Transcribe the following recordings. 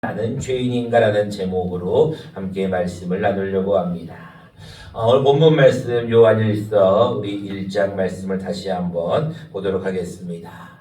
나는 죄인인가라는 제목으로 함께 말씀을 나누려고 합니다. 오늘 본문 말씀 요한일서 우리 1장 말씀을 다시 한번 보도록 하겠습니다.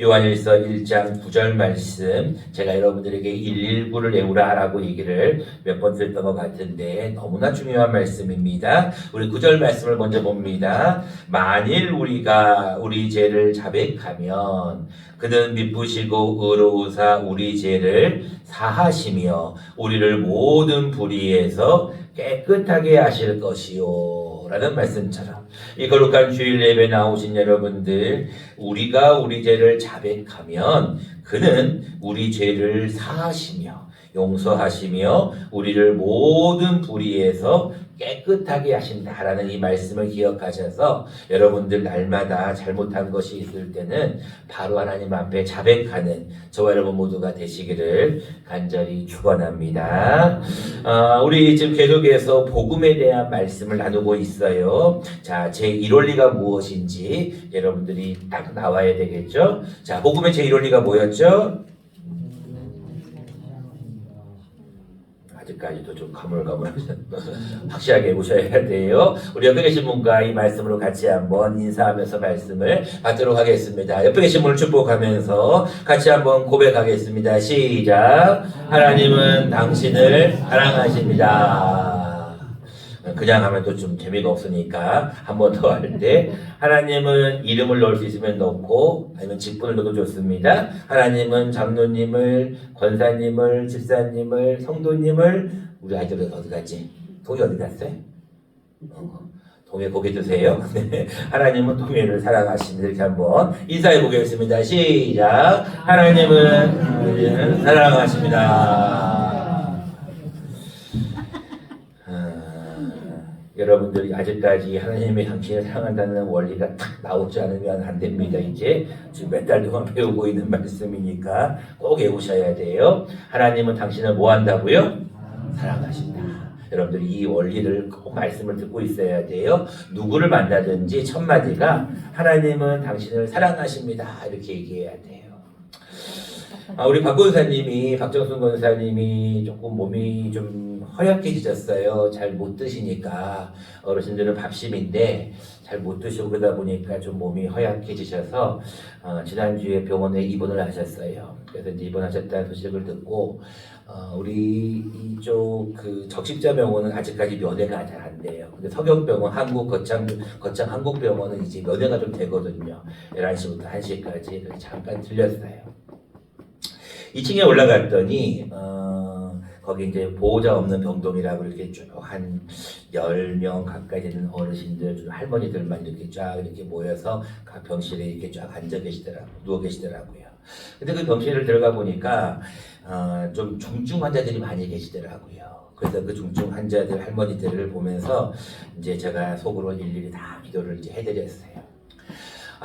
요한일서 1장 9절 말씀, 제가 여러분들에게 119를 외우라 라고 얘기를 몇 번 드렸던 것 같은데 너무나 중요한 말씀입니다. 우리 9절 말씀을 먼저 봅니다. 만일 우리가 우리 죄를 자백하면 그는 미쁘시고 의로우사 우리 죄를 사하시며 우리를 모든 불의에서 깨끗하게 하실 것이요 라는 말씀처럼 이 거룩한 주일 예배 나오신 여러분들, 우리가 우리 죄를 자백하면 그는 우리 죄를 사하시며 용서하시며 우리를 모든 불의에서 깨끗하게 하신다라는 이 말씀을 기억하셔서 여러분들 날마다 잘못한 것이 있을 때는 바로 하나님 앞에 자백하는 저와 여러분 모두가 되시기를 간절히 축원합니다. 우리 지금 계속해서 복음에 대한 말씀을 나누고 있어요. 자, 제1원리가 무엇인지 여러분들이 딱 나와야 되겠죠. 자, 복음의 제1원리가 뭐였죠? 아직까지도 좀 가물가물 확실하게 보셔야 돼요. 우리 옆에 계신 분과 이 말씀으로 같이 한번 인사하면서 말씀을 받도록 하겠습니다. 옆에 계신 분을 축복하면서 같이 한번 고백하겠습니다. 시작. 하나님은 당신을 사랑하십니다. 그냥 하면 또 좀 재미가 없으니까 한 번 더 할 때, 하나님은 이름을 넣을 수 있으면 넣고 아니면 직분을 넣어도 좋습니다. 하나님은 장로님을, 권사님을, 집사님을, 성도님을, 우리 아이들은 어디 갔지? 동이 어디 갔어요? 동해 고개 드세요. 하나님은 동해를 사랑하십니다. 이렇게 한번 인사해 보겠습니다. 시작. 하나님은 우리를 사랑하십니다. 여러분들이 아직까지 하나님의 당신을 사랑한다는 원리가 딱 나오지 않으면 안 됩니다. 이제 지금 몇 달 동안 배우고 있는 말씀이니까 꼭 외우셔야 돼요. 하나님은 당신을 뭐 한다고요? 사랑하신다. 여러분들이 이 원리를 꼭 말씀을 듣고 있어야 돼요. 누구를 만나든지 첫 마디가 하나님은 당신을 사랑하십니다. 이렇게 얘기해야 돼요. 우리 박 권사님이, 박정순 권사님이 조금 몸이 좀 허약해지셨어요. 잘 못 드시니까. 어르신들은 밥심인데 잘 못 드시고 그러다 보니까 좀 몸이 허약해지셔서 지난주에 병원에 입원을 하셨어요. 그래서 이제 입원하셨다는 소식을 듣고 우리 이쪽 그 적십자병원은 아직까지 면회가 잘 안 돼요. 근데 서경병원, 거창 한국병원은 이제 면회가 좀 되거든요. 11시부터 1시까지. 그래서 잠깐 들렸어요. 2층에 올라갔더니 거기 이제 보호자 없는 병동이라고 이렇게 쭉 한 10명 가까이 되는 어르신들, 할머니들만 이렇게 쫙 이렇게 모여서 각 병실에 이렇게 쫙 앉아 계시더라고요. 누워 계시더라고요. 근데 그 병실을 들어가 보니까 좀 중증 환자들이 많이 계시더라고요. 그래서 그 중증 환자들, 할머니들을 보면서 이제 제가 속으로 일일이 다 기도를 이제 해드렸어요.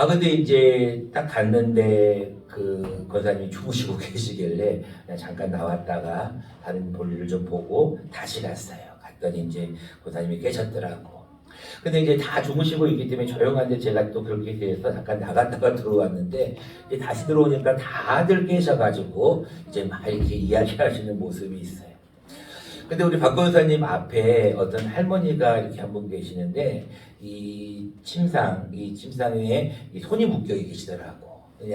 근데 이제 딱 갔는데 그 권사님이 주무시고 계시길래 그냥 잠깐 나왔다가 다른 볼일을 좀 보고 다시 갔어요. 갔더니 이제 권사님이 깨셨더라고. 근데 이제 다 주무시고 있기 때문에 조용한데 제가 또 그렇게 돼서 잠깐 나갔다가 들어왔는데 이제 다시 들어오니까 다들 깨셔가지고 이제 막 이렇게 이야기하시는 모습이 있어요. 근데 우리 박 권사님 앞에 어떤 할머니가 이렇게 한 분 계시는데 이 침상에 이 손이 묶여 계시더라고.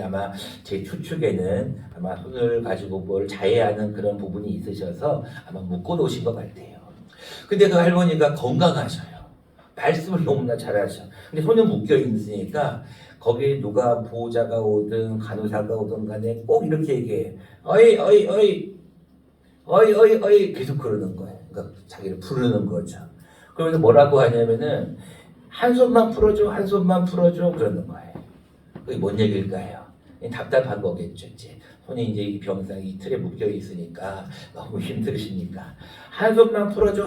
아마 제 추측에는 아마 손을 가지고 뭘 자해하는 그런 부분이 있으셔서 아마 묶어 놓으신 것 같아요. 근데 그 할머니가 건강하셔요. 말씀을 너무나 잘하셔. 근데 손은 묶여 있으니까 거기에 누가 보호자가 오든 간호사가 오든 간에 꼭 이렇게 얘기해. 어이 계속 그러는 거예요. 그러니까 자기를 부르는 거죠. 그러면서 뭐라고 하냐면은 한 손만 풀어줘 그러는 거예요. 그게 뭔 얘기일까요? 답답한 거겠죠. 이제 손이 이제 이 병상 이 틀에 묶여 있으니까 너무 힘드시니까 한 손만 풀어줘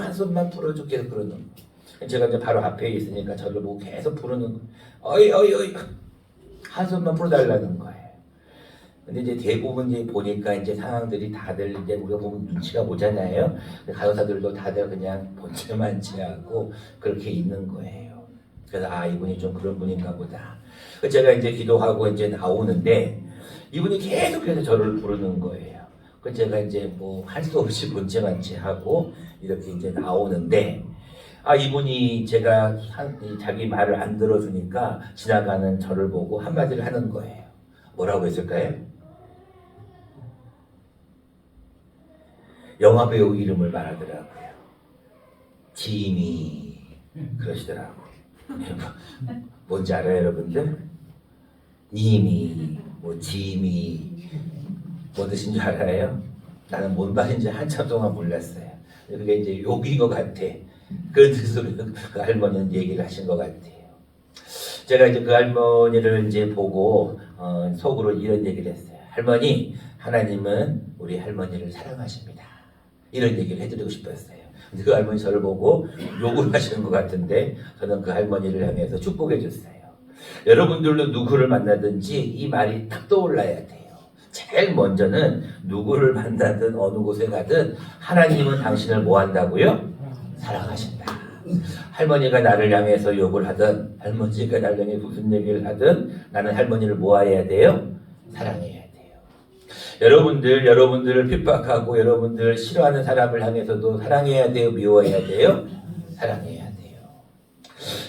계속 그러는 거예요. 제가 이제 바로 앞에 있으니까 저를 보고 계속 부르는 거예요. 어이 한 손만 풀어달라는 거예요. 근데 이제 대부분 이제 보니까 이제 상황들이 다들 이제 우리가 보면 눈치가 보잖아요. 간호사들도 다들 그냥 본체만 취하고 그렇게 있는 거예요. 그래서 이분이 좀 그런 분인가 보다. 제가 이제 기도하고 이제 나오는데 이분이 계속해서 저를 부르는 거예요. 그 제가 이제 뭐 할 수 없이 본체만 하고 이렇게 이제 나오는데 이분이 제가 자기 말을 안 들어주니까 지나가는 저를 보고 한마디를 하는 거예요. 뭐라고 했을까요? 영화배우 이름을 말하더라고요. 지미 그러시더라고요. 뭔지 알아요, 여러분들? 님이, 뭐 지미 뭐 뜻인 줄 알아요? 나는 뭔 말인지 한참 동안 몰랐어요. 그게 이제 욕인 것 같아. 그런 뜻으로 그 할머니는 얘기를 하신 것 같아요. 제가 이제 그 할머니를 이제 보고 속으로 이런 얘기를 했어요. 할머니, 하나님은 우리 할머니를 사랑하십니다. 이런 얘기를 해드리고 싶었어요. 근데 그 할머니 저를 보고 욕을 하시는 것 같은데 저는 그 할머니를 향해서 축복해 줬어요. 여러분들도 누구를 만나든지 이 말이 딱 떠올라야 돼요. 제일 먼저는 누구를 만나든 어느 곳에 가든 하나님은 당신을 뭐 한다고요? 사랑하신다. 할머니가 나를 향해서 욕을 하든 할머니가 나를 향해 무슨 얘기를 하든 나는 할머니를 뭐 해야 돼요? 사랑해야 돼요. 여러분들을 핍박하고 여러분들 싫어하는 사람을 향해서도 사랑해야 돼요? 미워해야 돼요? 사랑해야 돼요.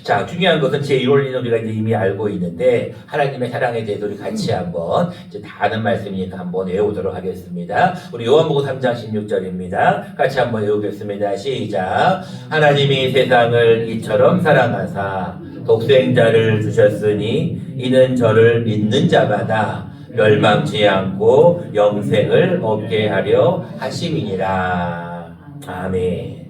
자, 중요한 것은 제1원리는 우리가 이제 이미 알고 있는데 하나님의 사랑에 대해서 우리 같이 한번 이제 다 아는 말씀이니까 한번 외우도록 하겠습니다. 우리 요한복음 3장 16절입니다. 같이 한번 외우겠습니다. 시작. 하나님이 세상을 이처럼 사랑하사 독생자를 주셨으니 이는 저를 믿는 자마다 멸망치 않고 영생을 얻게 하려 하심이니라. 아멘.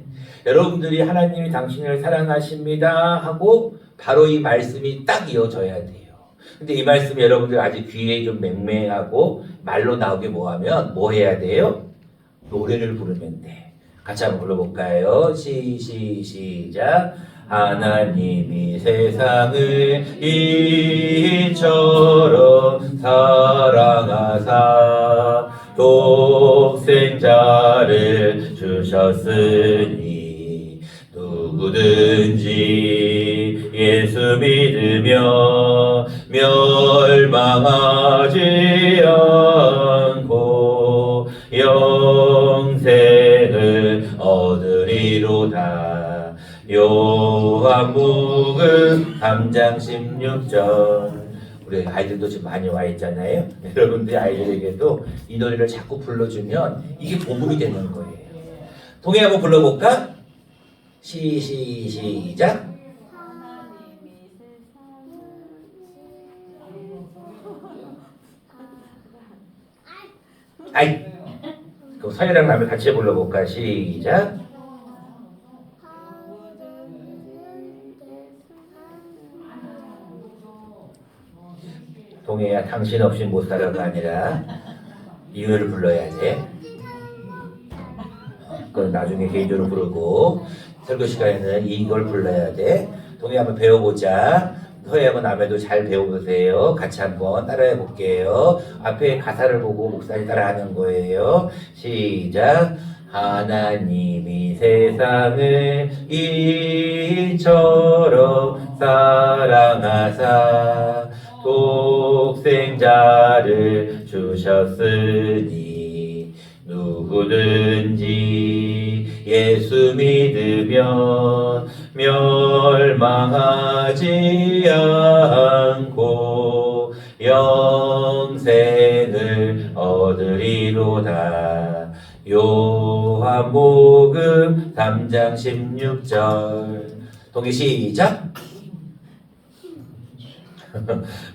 여러분들이 하나님이 당신을 사랑하십니다 하고 바로 이 말씀이 딱 이어져야 돼요. 근데 이 말씀이 여러분들 아직 귀에 좀 맹맹하고 말로 나오게 뭐하면 뭐 해야 돼요? 노래를 부르면 돼. 같이 한번 불러볼까요? 시작. 하나님이 세상을 이처럼 사랑하사 독생자를 주셨으니 누구든지 예수 믿으며 멸망하지 않고 영생을 얻으리로다. 요한복음 3장 16절. 우리 아이들도 지금 많이 와 있잖아요. 여러분들 아이들에게도 이 노래를 자꾸 불러주면 이게 복음이 되는 거예요. 동해 한번 불러볼까? 시작. 아이. 그럼 서희랑 나면 같이 불러볼까? 시작. 동해야 당신 없이 못 살아가 아니라 이 노래를 불러야 돼. 그건 나중에 개인적으로 부르고 설교 시간에는 이걸 불러야 돼. 동해 한번 배워보자. 서해하고 남해도 잘 배워보세요. 같이 한번 따라해 볼게요. 앞에 가사를 보고 목사님 따라하는 거예요. 시작. 하나님이 세상을 이처럼 사랑하사 독생자를 주셨으니 누구든지 예수 믿으면 멸망하지 않고 영생을 얻으리로다. 요한복음 3장 16절. 동의 시작.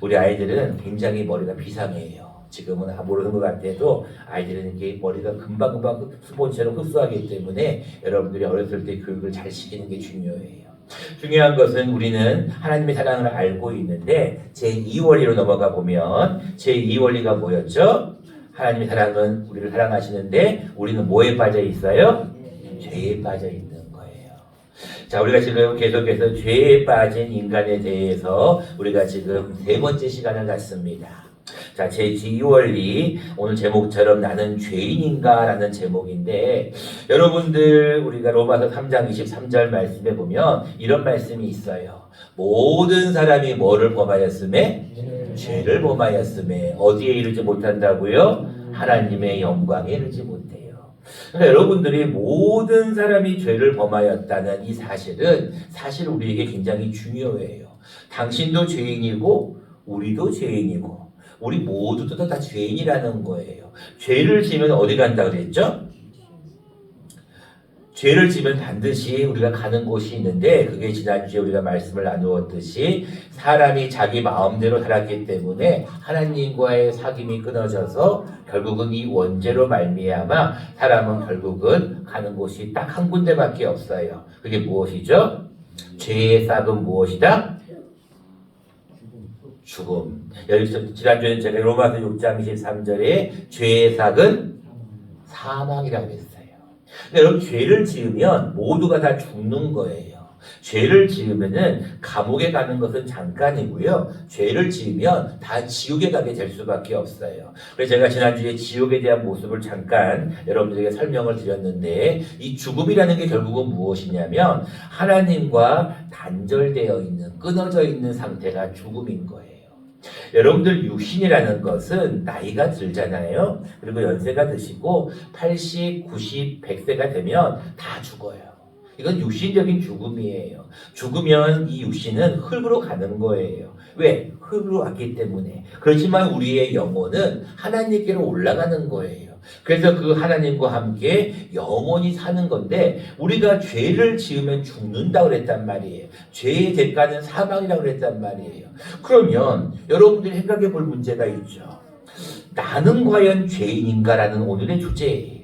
우리 아이들은 굉장히 머리가 비상해요. 지금은 모르는 것 같아도 아이들은 이게 머리가 금방금방 스폰지처럼 흡수하기 때문에 여러분들이 어렸을 때 교육을 잘 시키는 게 중요해요. 중요한 것은 우리는 하나님의 사랑을 알고 있는데 제2원리로 넘어가 보면 제2원리가 뭐였죠? 하나님의 사랑은 우리를 사랑하시는데 우리는 뭐에 빠져 있어요? 죄에 빠져 있는 거예요. 자, 우리가 지금 계속해서 죄에 빠진 인간에 대해서 우리가 지금 3번째 시간을 갖습니다. 자, 제2원리 오늘 제목처럼 나는 죄인인가 라는 제목인데 여러분들 우리가 로마서 3장 23절 말씀에 보면 이런 말씀이 있어요. 모든 사람이 뭐를 범하였음에? 죄를 범하였음에 어디에 이르지 못한다고요? 하나님의 영광에 이르지 못해요. 그러니까 여러분들이 모든 사람이 죄를 범하였다는 이 사실은 사실 우리에게 굉장히 중요해요. 당신도 죄인이고 우리도 죄인이고 우리 모두도 다 죄인이라는 거예요. 죄를 지으면 어디 간다 그랬죠? 죄를 지면 반드시 우리가 가는 곳이 있는데 그게 지난주에 우리가 말씀을 나누었듯이 사람이 자기 마음대로 살았기 때문에 하나님과의 사귐이 끊어져서 결국은 이 원죄로 말미암아 사람은 결국은 가는 곳이 딱 한 군데밖에 없어요. 그게 무엇이죠? 죄의 싹은 무엇이다? 죽음. 여기서 지난주에 제가 로마서 6장 23절에 죄의 삭은 사망이라고 했어요. 여러분 죄를 지으면 모두가 다 죽는 거예요. 죄를 지으면은 감옥에 가는 것은 잠깐이고요. 죄를 지으면 다 지옥에 가게 될 수밖에 없어요. 그래서 제가 지난주에 지옥에 대한 모습을 잠깐 여러분들에게 설명을 드렸는데 이 죽음이라는 게 결국은 무엇이냐면 하나님과 단절되어 있는 끊어져 있는 상태가 죽음인 거예요. 여러분들 육신이라는 것은 나이가 들잖아요. 그리고 연세가 드시고 80, 90, 100세가 되면 다 죽어요. 이건 육신적인 죽음이에요. 죽으면 이 육신은 흙으로 가는 거예요. 왜? 흙으로 왔기 때문에. 그렇지만 우리의 영혼은 하나님께로 올라가는 거예요. 그래서 그 하나님과 함께 영원히 사는 건데 우리가 죄를 지으면 죽는다고 그랬단 말이에요. 죄의 대가는 사망이라고 그랬단 말이에요. 그러면 여러분들이 생각해 볼 문제가 있죠. 나는 과연 죄인인가라는 오늘의 주제예요.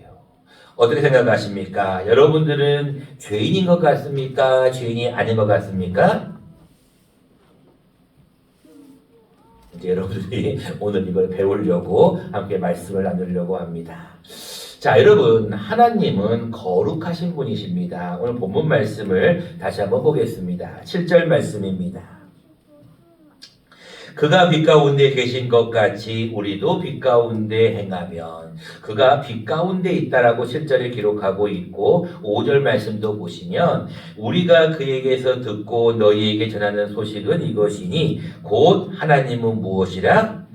어떻게 생각하십니까? 여러분들은 죄인인 것 같습니까? 죄인이 아닌 것 같습니까? 이제 여러분들이 오늘 이걸 배우려고 함께 말씀을 나누려고 합니다. 자, 여러분, 하나님은 거룩하신 분이십니다. 오늘 본문 말씀을 다시 한번 보겠습니다. 7절 말씀입니다. 그가 빛 가운데 계신 것 같이 우리도 빛 가운데 행하면, 그가 빛 가운데 있다라고 7절에 기록하고 있고 5절 말씀도 보시면 우리가 그에게서 듣고 너희에게 전하는 소식은 이것이니 곧 하나님은 무엇이라?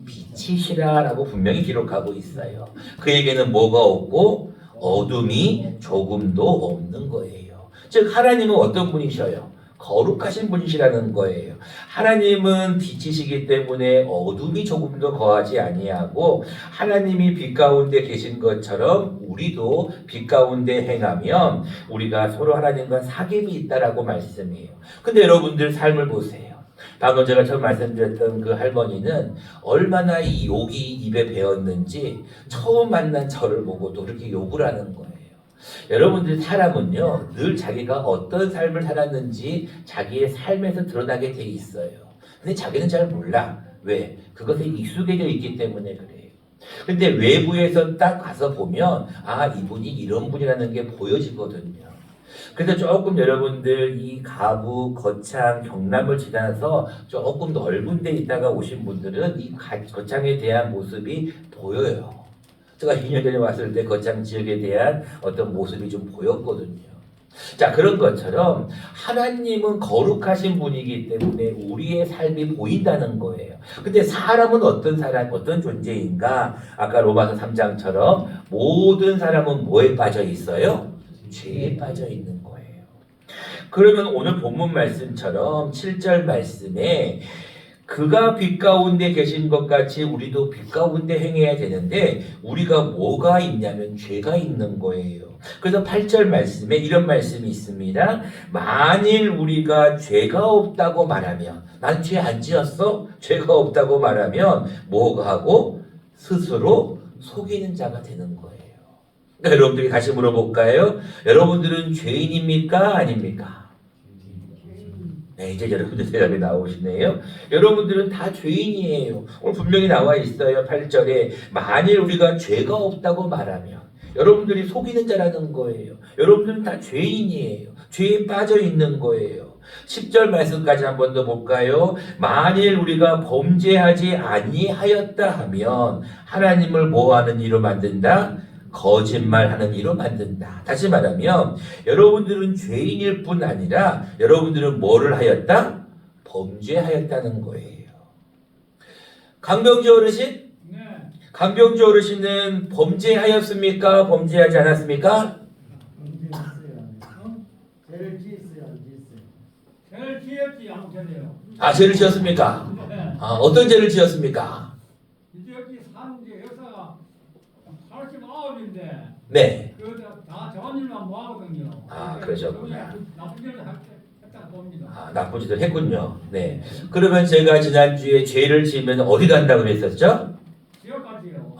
빛이시라 라고 분명히 기록하고 있어요. 그에게는 뭐가 없고 어둠이 조금도 없는 거예요. 즉 하나님은 어떤 분이셔요? 거룩하신 분이시라는 거예요. 하나님은 빛이시기 때문에 어둠이 조금도 거하지 아니하고 하나님이 빛 가운데 계신 것처럼 우리도 빛 가운데 행하면 우리가 서로 하나님과 사귐이 있다라고 말씀이에요. 근데 여러분들 삶을 보세요. 방금 제가 처음 말씀드렸던 그 할머니는 얼마나 이 욕이 입에 배었는지 처음 만난 저를 보고도 그렇게 욕을 하는 거예요. 여러분들 사람은요 늘 자기가 어떤 삶을 살았는지 자기의 삶에서 드러나게 돼 있어요. 근데 자기는 잘 몰라. 왜? 그것에 익숙해져 있기 때문에 그래요. 근데 외부에서 딱 가서 보면 아 이분이 이런 분이라는 게 보여지거든요. 그래서 조금 여러분들 이 가부, 거창, 경남을 지나서 조금 넓은 데 있다가 오신 분들은 이 거창에 대한 모습이 보여요. 제가 2년 전에 왔을 때 거창 지역에 대한 어떤 모습이 좀 보였거든요. 자, 그런 것처럼 하나님은 거룩하신 분이기 때문에 우리의 삶이 보인다는 거예요. 근데 사람은 어떤 사람, 어떤 존재인가? 아까 로마서 3장처럼 모든 사람은 뭐에 빠져 있어요? 죄에 빠져 있는 거예요. 그러면 오늘 본문 말씀처럼 7절 말씀에 그가 빛 가운데 계신 것 같이 우리도 빛 가운데 행해야 되는데 우리가 뭐가 있냐면 죄가 있는 거예요. 그래서 8절 말씀에 이런 말씀이 있습니다. 만일 우리가 죄가 없다고 말하면 난 죄 안 지었어? 죄가 없다고 말하면 뭐가 하고? 스스로 속이는 자가 되는 거예요. 그러니까 여러분들이 다시 물어볼까요? 여러분들은 죄인입니까? 아닙니까? 네, 이제 여러분들 대답이 나오시네요. 여러분들은 다 죄인이에요. 오늘 분명히 나와 있어요. 8절에 만일 우리가 죄가 없다고 말하면 여러분들이 속이는 자라는 거예요. 여러분들은 다 죄인이에요. 죄에 빠져 있는 거예요. 10절 말씀까지 한 번 더 볼까요? 만일 우리가 범죄하지 아니하였다 하면 하나님을 뭐하는 이로 만든다? 거짓말하는 이로 만든다. 다시 말하면 여러분들은 죄인일 뿐 아니라 여러분들은 뭐를 하였다? 범죄하였다는 거예요. 강병주 어르신? 네. 강병주 어르신은 범죄하였습니까? 범죄하지 않았습니까? 죄를 지었어요, 안 지었어요? 죄를 지었지 않겠네요. 아, 죄를 지었습니까? 아, 어떤 죄를 지었습니까? 이제 여기 사는 게 역사가 89인데 네. 그다 저런 일만 모아거든요. 아, 그러셨구나. 나쁜 일을 했다고 봅니다. 아, 나쁜 짓을 했군요. 네. 그러면 제가 지난주에 죄를 지으면 어디 간다고 그랬었죠? 지옥 가지요.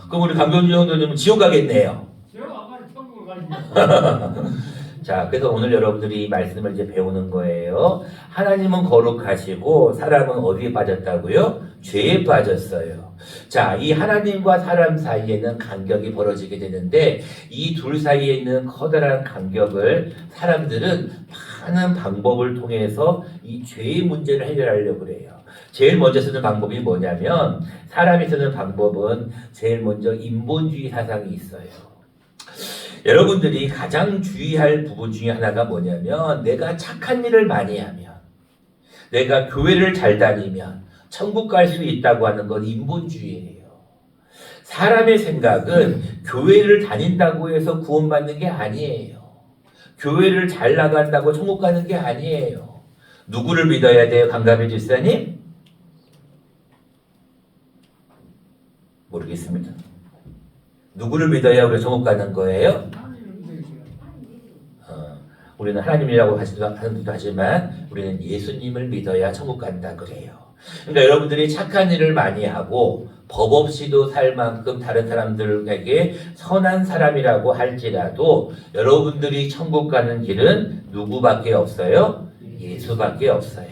그럼 우리 강병주 형도님은 지옥 가겠네요. 지옥 안 가지 천국을 가지요. 자, 그래서 오늘 여러분들이 이 말씀을 이제 배우는 거예요. 하나님은 거룩하시고 사람은 어디에 빠졌다고요? 죄에 빠졌어요. 자, 이 하나님과 사람 사이에는 간격이 벌어지게 되는데 이 둘 사이에 있는 커다란 간격을 사람들은 많은 방법을 통해서 이 죄의 문제를 해결하려고 그래요. 제일 먼저 쓰는 방법이 뭐냐면 사람이 쓰는 방법은 제일 먼저 인본주의 사상이 있어요. 여러분들이 가장 주의할 부분 중에 하나가 뭐냐면 내가 착한 일을 많이 하면 내가 교회를 잘 다니면 천국 갈 수 있다고 하는 건 인본주의예요. 사람의 생각은 교회를 다닌다고 해서 구원받는 게 아니에요. 교회를 잘 나간다고 천국 가는 게 아니에요. 누구를 믿어야 돼요? 강가비 집사님? 모르겠습니다. 누구를 믿어야 우리 천국 가는 거예요? 우리는 하나님이라고 하는 하지만 우리는 예수님을 믿어야 천국 간다 그래요. 그러니까 여러분들이 착한 일을 많이 하고 법 없이도 살 만큼 다른 사람들에게 선한 사람이라고 할지라도 여러분들이 천국 가는 길은 누구밖에 없어요? 예수밖에 없어요.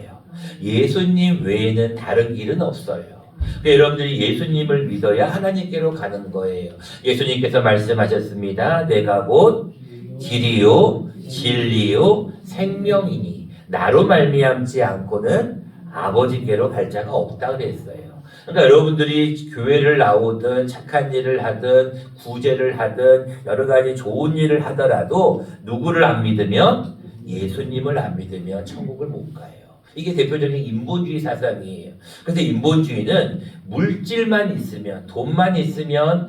예수님 외에는 다른 길은 없어요. 그러니까 여러분들이 예수님을 믿어야 하나님께로 가는 거예요. 예수님께서 말씀하셨습니다. 내가 곧 길이요 진리요 생명이니 나로 말미암지 않고는 아버지께로 갈 자가 없다 그랬어요. 그러니까 여러분들이 교회를 나오든 착한 일을 하든 구제를 하든 여러 가지 좋은 일을 하더라도 누구를 안 믿으면 예수님을 안 믿으면 천국을 못 가요. 이게 대표적인 인본주의 사상이에요. 그래서 인본주의는 물질만 있으면 돈만 있으면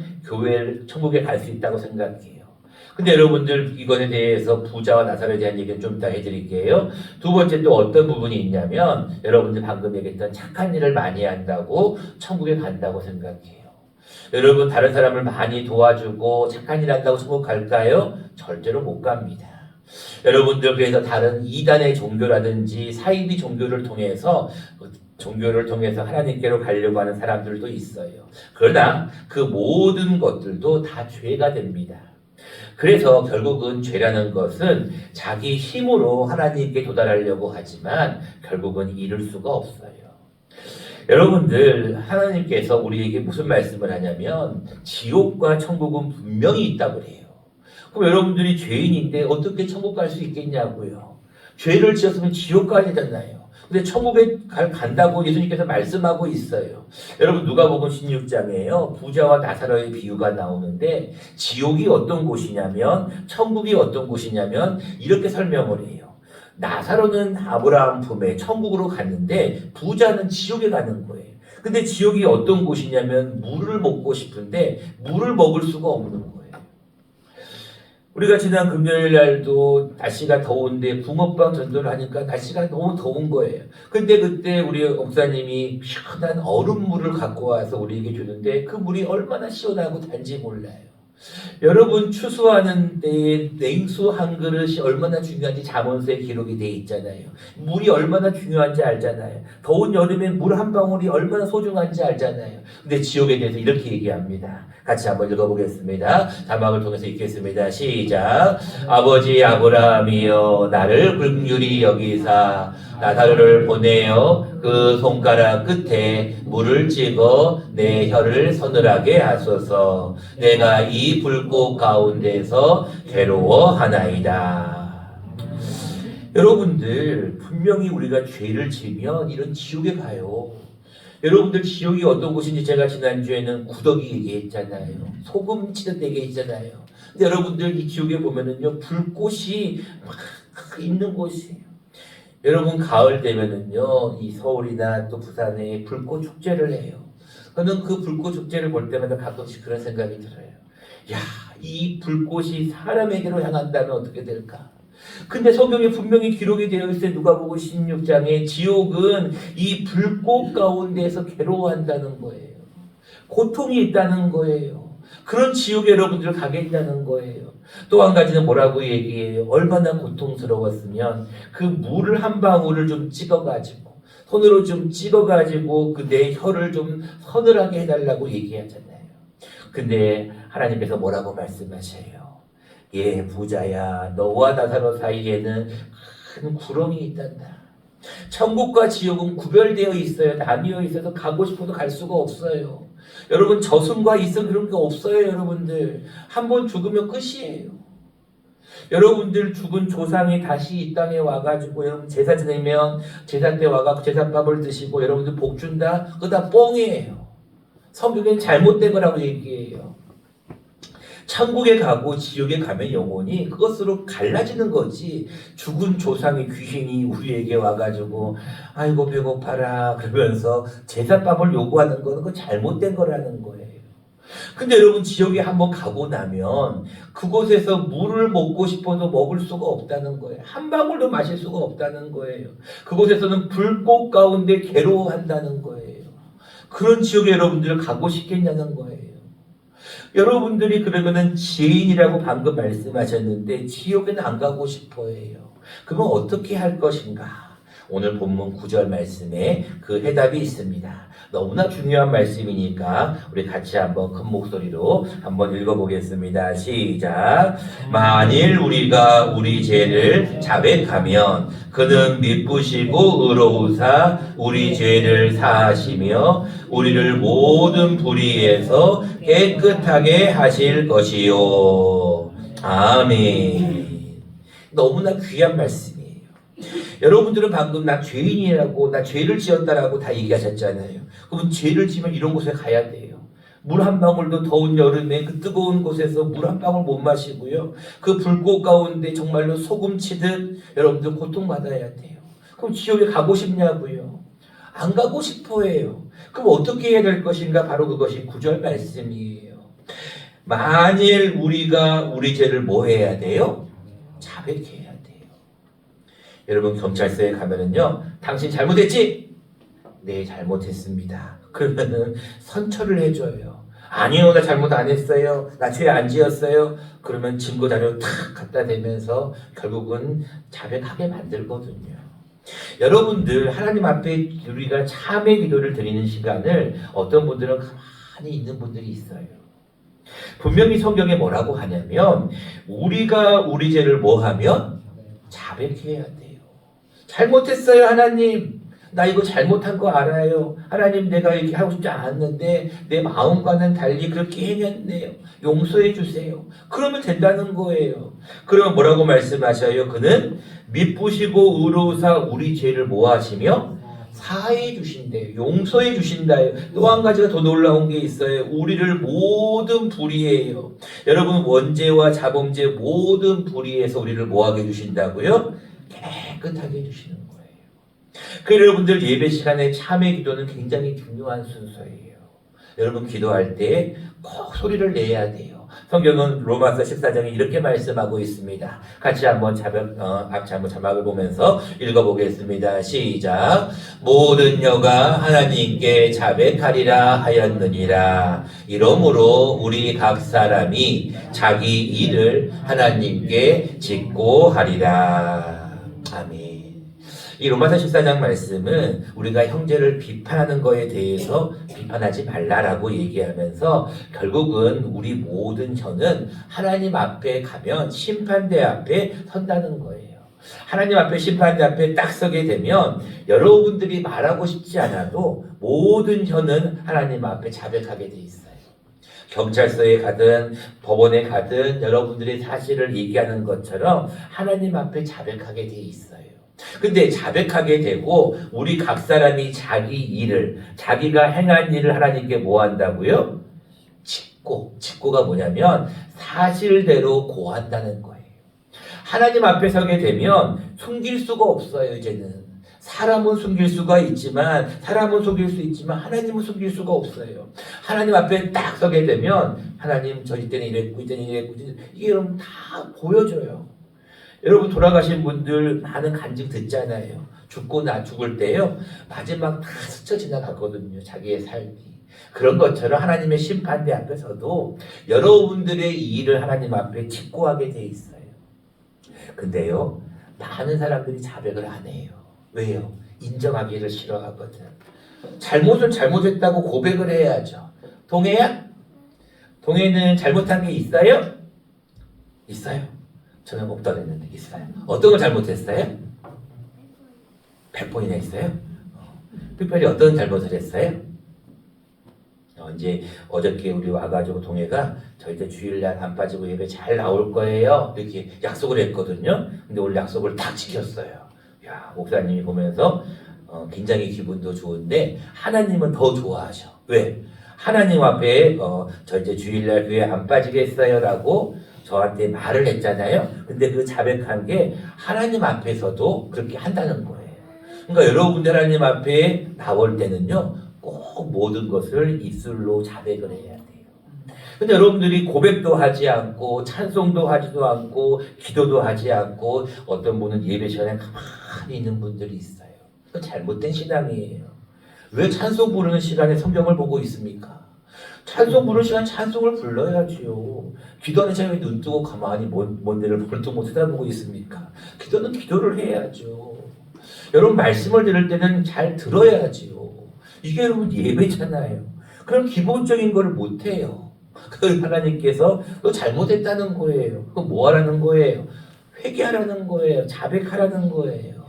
천국에 갈 수 있다고 생각해요. 근데 여러분들 이것에 대해서 부자와 나사로에 대한 얘기는 좀 이따 해드릴게요. 두 번째 또 어떤 부분이 있냐면 여러분들 방금 얘기했던 착한 일을 많이 한다고 천국에 간다고 생각해요. 여러분 다른 사람을 많이 도와주고 착한 일 한다고 천국 갈까요? 절대로 못 갑니다. 여러분들 그래서 다른 이단의 종교라든지 사이비 종교를 통해서 하나님께로 가려고 하는 사람들도 있어요. 그러나 그 모든 것들도 다 죄가 됩니다. 그래서 결국은 죄라는 것은 자기 힘으로 하나님께 도달하려고 하지만 결국은 이룰 수가 없어요. 여러분들 하나님께서 우리에게 무슨 말씀을 하냐면 지옥과 천국은 분명히 있다고 해요. 그럼 여러분들이 죄인인데 어떻게 천국 갈 수 있겠냐고요. 죄를 지었으면 지옥 가야 되잖아요. 근데 천국에 간다고 예수님께서 말씀하고 있어요. 여러분 누가복음 16장에요. 부자와 나사로의 비유가 나오는데 지옥이 어떤 곳이냐면 천국이 어떤 곳이냐면 이렇게 설명을 해요. 나사로는 아브라함 품에 천국으로 갔는데 부자는 지옥에 가는 거예요. 근데 지옥이 어떤 곳이냐면 물을 먹고 싶은데 물을 먹을 수가 없는 거예요. 우리가 지난 금요일 날도 날씨가 더운데 붕어빵 전도를 하니까 날씨가 너무 더운 거예요. 근데 그때 우리 목사님이 시원한 얼음물을 갖고 와서 우리에게 주는데 그 물이 얼마나 시원하고 단지 몰라요. 여러분 추수하는 때에 냉수 한 그릇이 얼마나 중요한지 잠언서에 기록이 돼 있잖아요. 물이 얼마나 중요한지 알잖아요. 더운 여름에 물 한 방울이 얼마나 소중한지 알잖아요. 근데 지옥에 대해서 이렇게 얘기합니다. 같이 한번 읽어보겠습니다. 자막을 통해서 읽겠습니다. 시작. 아버지 아브라함이여 나를 긍휼히 여기사 나사로를 보내어 그 손가락 끝에 물을 찍어 내 혀를 서늘하게 하소서. 내가 이 불꽃 가운데서 괴로워하나이다. 여러분들 분명히 우리가 죄를 지으면 이런 지옥에 가요. 여러분들 지옥이 어떤 곳인지 제가 지난주에는 구더기 얘기했잖아요. 소금 치듯 얘기했잖아요. 근데 여러분들 이 지옥에 보면은요 불꽃이 막 있는 곳이에요. 여러분 가을 되면은요 이 서울이나 또 부산에 불꽃 축제를 해요. 저는 그 불꽃 축제를 볼 때마다 가끔씩 그런 생각이 들어요. 야, 이 불꽃이 사람에게로 향한다면 어떻게 될까? 근데 성경에 분명히 기록이 되어 있어요. 누가복음 16장에 지옥은 이 불꽃 가운데에서 괴로워한다는 거예요. 고통이 있다는 거예요. 그런 지옥에 여러분들 가겠다는 거예요. 또 한 가지는 뭐라고 얘기해요? 얼마나 고통스러웠으면 그 물을 한 방울을 좀 찍어가지고 손으로 좀 찍어가지고 그 내 혀를 좀 서늘하게 해달라고 얘기하잖아요. 근데 하나님께서 뭐라고 말씀하셔요? 예, 부자야, 너와 나사로 사이에는 큰 구렁이 있단다. 천국과 지옥은 구별되어 있어요. 나뉘어 있어서 가고 싶어도 갈 수가 없어요. 여러분, 저승과 이승 그런 게 없어요. 여러분들 한 번 죽으면 끝이에요. 여러분들 죽은 조상이 다시 이 땅에 와가지고 여러분 제사 지내면 제사 때 와가지고 제사밥을 드시고 여러분들 복 준다? 그거 다 뻥이에요. 성경엔 잘못된 거라고 얘기해요. 천국에 가고 지옥에 가면 영혼이 그것으로 갈라지는 거지. 죽은 조상의 귀신이 우리에게 와가지고 아이고 배고파라 그러면서 제사밥을 요구하는 거는 그 잘못된 거라는 거예요. 근데 여러분 지옥에 한번 가고 나면 그곳에서 물을 먹고 싶어도 먹을 수가 없다는 거예요. 한 방울도 마실 수가 없다는 거예요. 그곳에서는 불꽃 가운데 괴로워한다는 거예요. 그런 지옥에 여러분들 가고 싶겠냐는 거예요. 여러분들이 그러면은 지인이라고 방금 말씀하셨는데 지옥에는 안 가고 싶어 해요. 그러면 어떻게 할 것인가? 오늘 본문 9절 말씀에 그 해답이 있습니다. 너무나 중요한 말씀이니까 우리 같이 한번 큰 목소리로 한번 읽어보겠습니다. 시작. 만일 우리가 우리 죄를 자백하면 그는 미쁘시고 의로우사 우리 죄를 사하시며 우리를 모든 불의에서 깨끗하게 하실 것이요. 아멘. 너무나 귀한 말씀이에요. 여러분들은 방금 나 죄인이라고 나 죄를 지었다라고 다 얘기하셨잖아요. 그러면 죄를 지면 이런 곳에 가야 돼요. 물 한 방울도 더운 여름에 그 뜨거운 곳에서 물 한 방울 못 마시고요. 그 불꽃 가운데 정말로 소금 치듯 여러분들 고통받아야 돼요. 그럼 지옥에 가고 싶냐고요? 안 가고 싶어 해요. 그럼 어떻게 해야 될 것인가? 바로 그것이 9절 말씀이에요. 만일 우리가 우리 죄를 뭐 해야 돼요? 자백해야 돼요. 여러분 경찰서에 가면은요, 당신 잘못했지? 네, 잘못했습니다. 그러면은 선처를 해줘요. 아니요, 나 잘못 안 했어요. 나 죄 안 지었어요. 그러면 증거 자료 탁 갖다 대면서 결국은 자백하게 만들거든요. 여러분들 하나님 앞에 우리가 참회 기도를 드리는 시간을 어떤 분들은 가만히 있는 분들이 있어요. 분명히 성경에 뭐라고 하냐면 우리가 우리 죄를 뭐 하면 자백해야 돼요. 잘못했어요, 하나님. 나 이거 잘못한 거 알아요. 하나님, 내가 이렇게 하고 싶지 않았는데 내 마음과는 달리 그렇게 행했네요. 용서해 주세요. 그러면 된다는 거예요. 그러면 뭐라고 말씀하셔요? 그는 미쁘시고 의로우사 우리 죄를 모하시며 사해 주신대요. 용서해 주신다요. 또 한 가지가 더 놀라운 게 있어요. 우리를 모든 불의에요. 여러분 원죄와 자범죄 모든 불의에서 우리를 뭐하게 주신다고요? 깨끗하게 해주시는 거예요. 그 여러분들 예배 시간에 참회 기도는 굉장히 중요한 순서예요. 여러분 기도할 때 꼭 소리를 내야 돼요. 성경은 로마서 14장에 이렇게 말씀하고 있습니다. 같이 한번 자막을 보면서 읽어보겠습니다. 시작. 모든 여가 하나님께 자백하리라 하였느니라. 이러므로 우리 각 사람이 자기 일을 하나님께 짓고 하리라. 아멘. 이 로마서 14장 말씀은 우리가 형제를 비판하는 거에 대해서 비판하지 말라라고 얘기하면서 결국은 우리 모든 혀는 하나님 앞에 가면 심판대 앞에 선다는 거예요. 하나님 앞에 심판대 앞에 딱 서게 되면 여러분들이 말하고 싶지 않아도 모든 혀는 하나님 앞에 자백하게 돼 있어요. 경찰서에 가든 법원에 가든 여러분들의 사실을 얘기하는 것처럼 하나님 앞에 자백하게 돼 있어요. 근데 자백하게 되고 우리 각 사람이 자기 일을 자기가 행한 일을 하나님께 뭐 한다고요? 짓고가 뭐냐면 사실대로 고한다는 거예요. 하나님 앞에 서게 되면 숨길 수가 없어요. 이제는 사람은 숨길 수가 있지만 사람은 속일 수 있지만 하나님은 숨길 수가 없어요. 하나님 앞에 딱 서게 되면 하나님 저 이때는 이랬고 이때는 이랬고 이게 여러분 다 보여줘요. 여러분 돌아가신 분들 많은 간증 듣잖아요. 죽을 때요 마지막 다 스쳐 지나가거든요. 자기의 삶이. 그런 것처럼 하나님의 심판대 앞에서도 여러분들의 이 일을 하나님 앞에 직고하게 돼 있어요. 근데요 많은 사람들이 자백을 안 해요. 왜요? 인정하기를 싫어하거든. 잘못을 잘못했다고 고백을 해야죠. 동해야? 동해는 잘못한 게 있어요? 있어요. 저는 없다 그랬는데 있어요. 어떤 걸 잘못했어요? 100번이나 있어요? 특별히 어떤 잘못을 했어요? 이제 어저께 우리 와가지고 동해가 저희 주일날 안 빠지고 예배 잘 나올 거예요. 이렇게 약속을 했거든요. 근데 오늘 약속을 다 지켰어요. 야, 목사님이 보면서 굉장히 기분도 좋은데 하나님은 더 좋아하셔. 왜? 하나님 앞에 저 이제 주일날 교회 안 빠지겠어요라고 저한테 말을 했잖아요. 근데 그 자백한 게 하나님 앞에서도 그렇게 한다는 거예요. 그러니까 여러분들 하나님 앞에 나올 때는요, 꼭 모든 것을 입술로 자백을 해야 돼요. 근데 여러분들이 고백도 하지 않고 찬송도 하지도 않고 기도도 하지 않고 어떤 분은 예배 시간에 가만히 있는 분들이 있어요. 그건 잘못된 신앙이에요. 왜 찬송 부르는 시간에 성경을 보고 있습니까? 찬송 부르는 시간 찬송을 불러야지요. 기도하는 시간에 눈 뜨고 가만히 먼 데를 볼도 못 쳐다보고 있습니까? 기도는 기도를 해야죠. 여러분 말씀을 들을 때는 잘 들어야지요. 이게 여러분 예배잖아요. 그럼 기본적인 걸 못해요. 그걸 하나님께서 너 잘못했다는 거예요. 그거 뭐 하라는 거예요? 회개하라는 거예요. 자백하라는 거예요.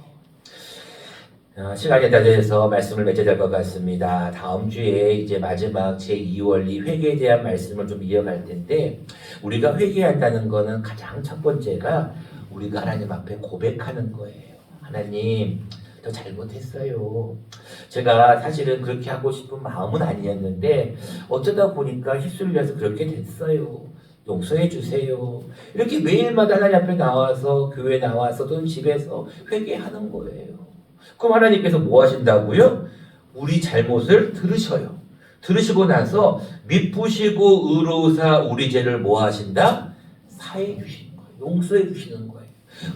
시간이 다 돼서 말씀을 맺어야 될 것 같습니다. 다음 주에 이제 마지막 제2원리 회개에 대한 말씀을 좀 이어갈 텐데 우리가 회개한다는 거는 가장 첫 번째가 우리가 하나님 앞에 고백하는 거예요. 하나님, 저 잘못했어요. 제가 사실은 그렇게 하고 싶은 마음은 아니었는데 어쩌다 보니까 휩쓸려서 그렇게 됐어요. 용서해 주세요. 이렇게 매일마다 하나님 앞에 나와서 교회 나와서 또는 집에서 회개하는 거예요. 그럼 하나님께서 뭐 하신다고요? 우리 잘못을 들으셔요. 들으시고 나서 미쁘시고 의로우사 우리 죄를 뭐 하신다? 사해 주시는 거예요. 용서해 주시는 거예요.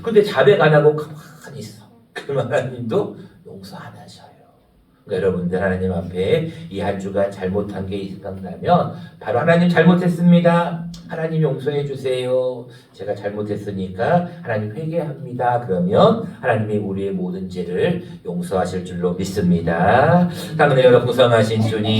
근데 자백 안 하고 가만히 있어. 그럼 하나님도 용서 안 하셔요. 그러니까 여러분들 하나님 앞에 이 한 주간 잘못한 게 생각나면 바로 하나님 잘못했습니다. 하나님 용서해 주세요. 제가 잘못했으니까 하나님 회개합니다. 그러면 하나님이 우리의 모든 죄를 용서하실 줄로 믿습니다. 당연히 여러분 구성하신 주님